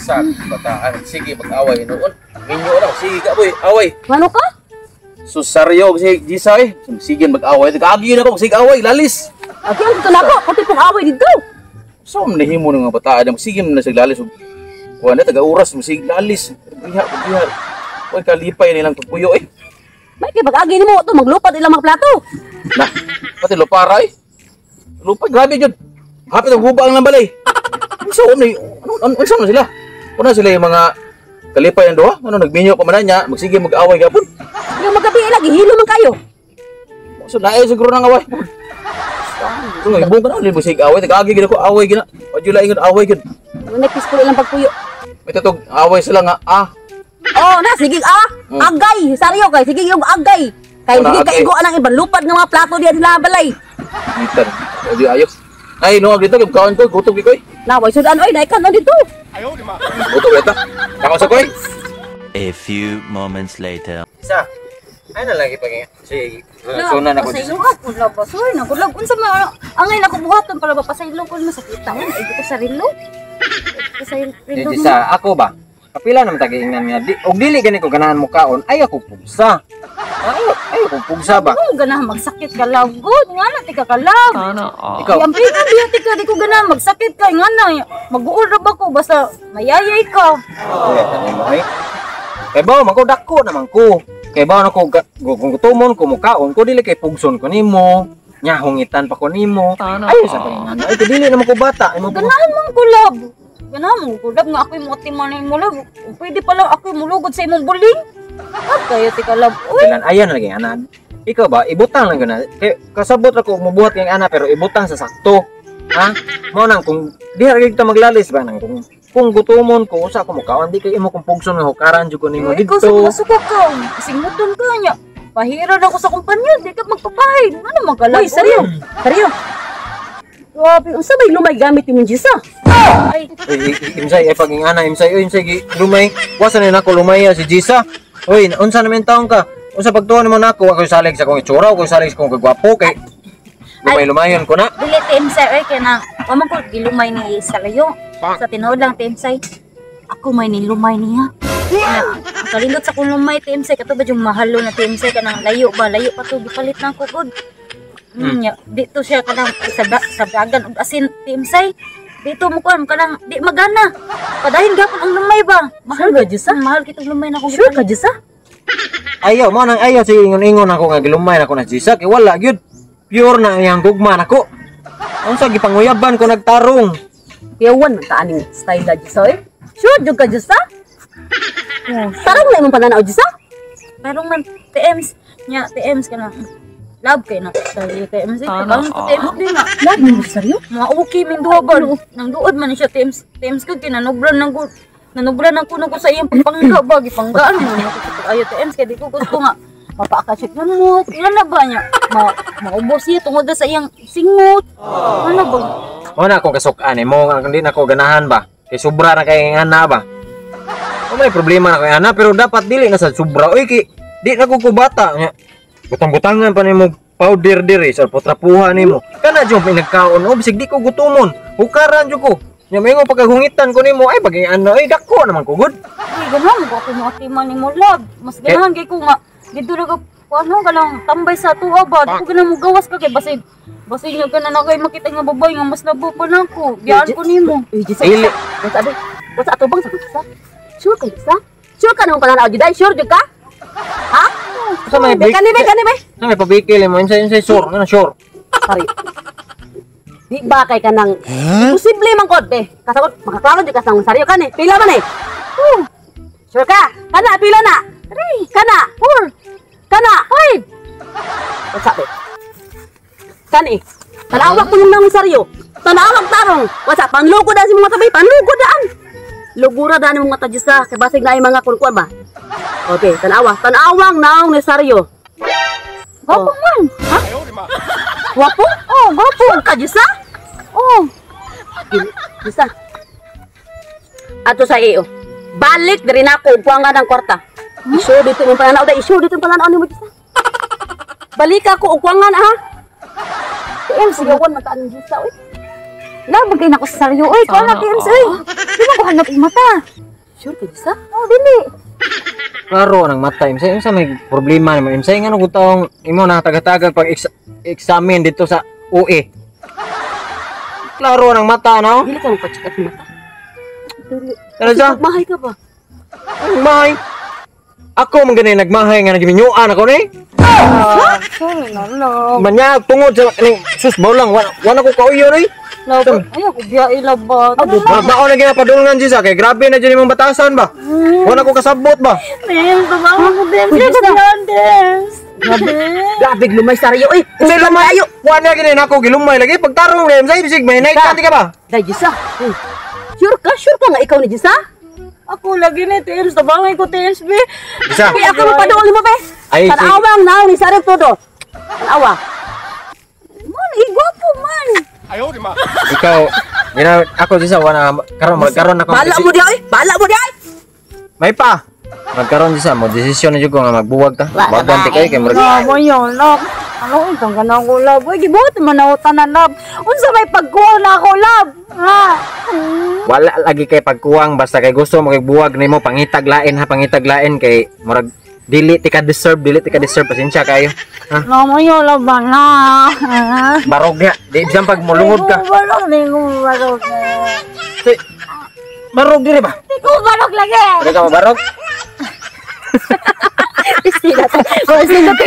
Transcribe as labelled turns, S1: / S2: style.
S1: sa bataan. Sige, mag-away noon. Minyo na, sige ka boy, away.
S2: Ano ka?
S1: Susaryo, sige, Jisa eh. Sige, mag-away. Nag-agi na ko, sige, away, lalis.
S2: Agi, ang dito na ako. Pati pong away dito.
S1: So, manahimo ng mga bataan. Sige mo na sige, lalis. Kuha na, taga-uras, sige, lalis. Bihar. Huwag kalipay nilang tupuyo eh.
S2: May kay mag-agi ni mo ito. Maglupad ilang mga plato.
S1: Nah, pati lupara eh. Lupa, grabe yun. Hapit ang hubang ng balay. So, ano na sila? Una sila yung mga kalipay ng doha. Ano, nagminyo pa man niya. Magsige, mag-away gapon.
S2: Yung magabi lagi, hilo man kayo.
S1: So, naay siguro ng away. So, ibong ka na, hindi mo sige away. Nag-agi gina ko, away gina. Wadyo lang yung away gina.
S2: Nagpis ko ilang pagpuyo.
S1: May tatog, away sila nga,
S2: Oh, na, sige, agay. Saryo kay, sige yung agay. Kay,
S1: Wala,
S2: sige,
S1: agay.
S2: kaigo anang ibang lupad ng mga plato diyan nila balay.
S1: Gitan. Wadyo ayos. Ay, no, dito, yung kawan ko, gutom koy.
S2: Naway, sudan, oy, naikan na dito.
S1: Gutom ito. Tama sa koy.
S3: A few moments later.
S1: Isa. Ay na lagi pag si sunan ako dito.
S4: Pasaylo ako laba soy nagulag unsa man angay nako buhaton para ba pasaylo ko masakita ay ko sarilo. Pasaylo.
S5: Di sa ako ba? Kapila naman tagiingnan niya. Og dili gani ko ganahan mo kaon, ay ako pugsa. Ay ako pugsa ba?
S4: Kung ganahan magsakit ka lagod nga na tika ka lag.
S5: Ikaw,
S4: Ang pika biyatik ka di ko ganahan magsakit ka nga na mag-uol ra ba ko basta mayayay ka.
S5: kuya tanin mo ay. Kay ba makodak ko naman ko. Kay ba na ko kung gutomon ko mukaon ko dili kay pugson ko nimo. Nya hungitan pa ko nimo. Ayo sa paingan. Ay dili naman ko bata. Ay mo
S4: Ganahan mong kulab. Ganahan mong kulab nga ako'y mo timanin mo lab. Pwede pa lang ako'y mulugod sa imong buling. At kayo tika lab. Uy,
S5: Ilan ayan lagi anan. Ikaw ba ibutang lang gana. Kay kasabot ako mubuhat kay ana pero ibutang sa sakto. Ha? Mo nang kung diha kita maglalis ba nang kung gutomon ko usa ko mukaon di kay imo kung pugson nga hukaran jud ko nimo
S4: ikaw
S5: didto.
S4: suka ka. Singuton ka niya. Pahira na ako sa kumpanya. Di ka magpapahid. Ano magalag?
S2: Uy, saryo. Saryo. Grabe, unsa may lumay gamit ni Jisa?
S4: Ay,
S5: Imsay ay paging ana imsay oy imsay lumay wasa na nako lumaya si Jisa. Oy unsa naman taon ka? Unsa pagtuon mo nako ako salig sa kong itsura ako salig sa kong kagwapo kay lumayon ko na.
S4: dili Timsay. Ay, kaya na. Waman ko gilumay ni Salayo. Sa tinood lang, Timsay. Ako may nilumay niya. Kalindot sa kong lumay, Timsay. Kato ba yung mahalo na Timsay? Kanang layo ba? Layo pa to. Gipalit na ako, God. Dito siya kanang sa dagan. Asin, Timsay. Dito mo kuhan. Kanang di magana. Padahin gapon ang lumay ba? Mahal
S2: Sure ka, Jisa?
S4: Mahal kitang lumay na akong
S2: Sure ka, Jisa?
S5: Ayaw mo nang ayaw sige ingon-ingon ako nga gilumay nako na Jisa kay wala gyud. Pure na iyang gugma nako. Unsa gipanguyaban ko nagtarong.
S2: Yawan man ta aning style na Jisa, eh. Sure, jud ka, Jisa? Tarong na imong pananaw, Jisa?
S4: Pero man, TMs. Nya, TMs ka na. Love kayo na. Sabi TMs. Karon ko TMs din na.
S2: Lagi mo, saryo?
S4: Mga okay, min duha ba? Nang duod man siya TMs. TMs ko, kinanubran ng good. Nanubran ng kuno ko sa iyang pagpangga ba? Gipanggaan mo. Ayaw TMs, kaya di ko gusto nga. Mapaakasik na mo. Ilan na ba niya? Maubos siya tungod na sa iyang singot. Ano ba?
S5: Wala akong kasukan mo nga hindi na ko ganahan ba. Kay sobra na kay ana ba. O may problema na kay ana pero dapat dili na sa sobra. Oy ki di na ko kubata nya. Butang-butangan pa nimo powder diri sa potrapuha nimo. Kana jud pinagkaon o bisig di ko gutumon. Hukaran jud ko. Nya may pagkahungitan ko nimo ay bagay ano ay dako naman ko good.
S4: Ay, ganahan mo ako mo atiman ni mo love. Mas ganahan kay ko nga. Dito na ka, ano ka lang, tambay sa tuwa ba? Di ko ganahan mo gawas ka kay basid. Basid nga ka na kayo makita nga babae nga mas labo pa na ako. Biyaan ko nimo.
S2: Uy, Jisa,
S5: Dili.
S2: What's ato? What's ato bang sabi, Jisa? Sure ka, Jisa? Sure ka naman pananaw, Juday? Sure, jud ka? Ha?
S5: Sa may big.
S2: Kani ba?
S5: Sa may pabikil mo insay sure na sure.
S2: Sorry. Di ba kay ka nang imposible man kod be. Kasagot makaklaro di ka sang saryo kan eh. Pila man eh. Sure ka? Kana pila na? 3. Kana 4. Kana 5. What's up? Kani. Tanawag ko nang saryo. Tanawag tarong. What's up? Panlugo da si mga tabay, panlugo daan. Lugura daan mga tajisa kay basig na mga kunkuan ba. Okay, tanawang naong ni saryo.
S4: Gwapo man.
S2: Ha? Wapo?
S4: Oh, gwapo.
S2: Sure ka, Jisa?
S4: Oh,
S2: Jisa. Ato sa iyo. Balik dari na ako upuan nga ng kwarta. Isu dito yung pananaw da. Isu dito yung pananaw ni mo, Jisa. Balik ako upuan nga na, ha? Kaya sigawan mataan ng Jisa, uy.
S4: Labag kayo na ko sa saryo. Uy, ko na Timsay. Di ba ko hanap yung mata?
S2: Sure ka sa?
S4: Oh, dili.
S5: Klaro nang mata imsay unsa may problema nimo imsay ngano gutong imo na tagatagag pag examine dito sa UE. Klaro nang mata no?
S2: Dili ka magpa-check up ng mata.
S5: Ano sa?
S2: Mahay ka ba?
S5: Mahay. Ako man ganay nagmahay nga nagiminyoan ako ni.
S4: Sorry na, love.
S5: Manya tungod sa kaning sus baw lang wala ko kauyo ni.
S4: Love, ayaw ko biya ilabat.
S5: Mao na ginapadulngan siya kay grabe na dyan imong batasan ba. Wala ko kasabot ba.
S4: Mel, tumawag ko din. Hindi ko Fernandez.
S2: Grabe lumay saryo eh.
S5: Kasi lumay ayo. Wala gini nako gilumay lagi pagtarong na imsay bisig may night ka ba?
S2: Dai Jisa. Sure ka nga ikaw ni Jisa?
S4: Ako lagi ni Tims. Tabangay ko Tims, be.
S5: Isa.
S2: Kaya ako mapadool mo be.
S5: Ay,
S2: Tanawang na ni sarip todo. Tanawa.
S4: Man, igwapo man.
S5: Ikaw, ako din sa wana magkaroon ako.
S2: Bala mo di ay. Bala mo di ay.
S5: May pa. Magkaroon din sa mo desisyon na jud ko nga magbuwag ta.
S2: Wala
S5: Baganti
S2: ba,
S5: kay kay murag.
S4: Love, yun, love. Ano itong ganang ko, love? Uy, gibuhat man ako tanan, love. Unsa may pagkuha na ako, love? Ha?
S5: Wala lagi kay pagkuwang basta kay gusto mo kay buwag nimo pangitag lain ha pangitag lain kay murag dili ti ka deserve pasensya kayo. Ha?
S4: Love, yun, love, na.
S5: Barog nga. Di bisan pag mulungod ka.
S4: Barog, di ko barog.
S5: Barog diri ba?
S4: Di ko barog lagi.
S5: Di ka mabarog?
S2: Sila to. Sila to.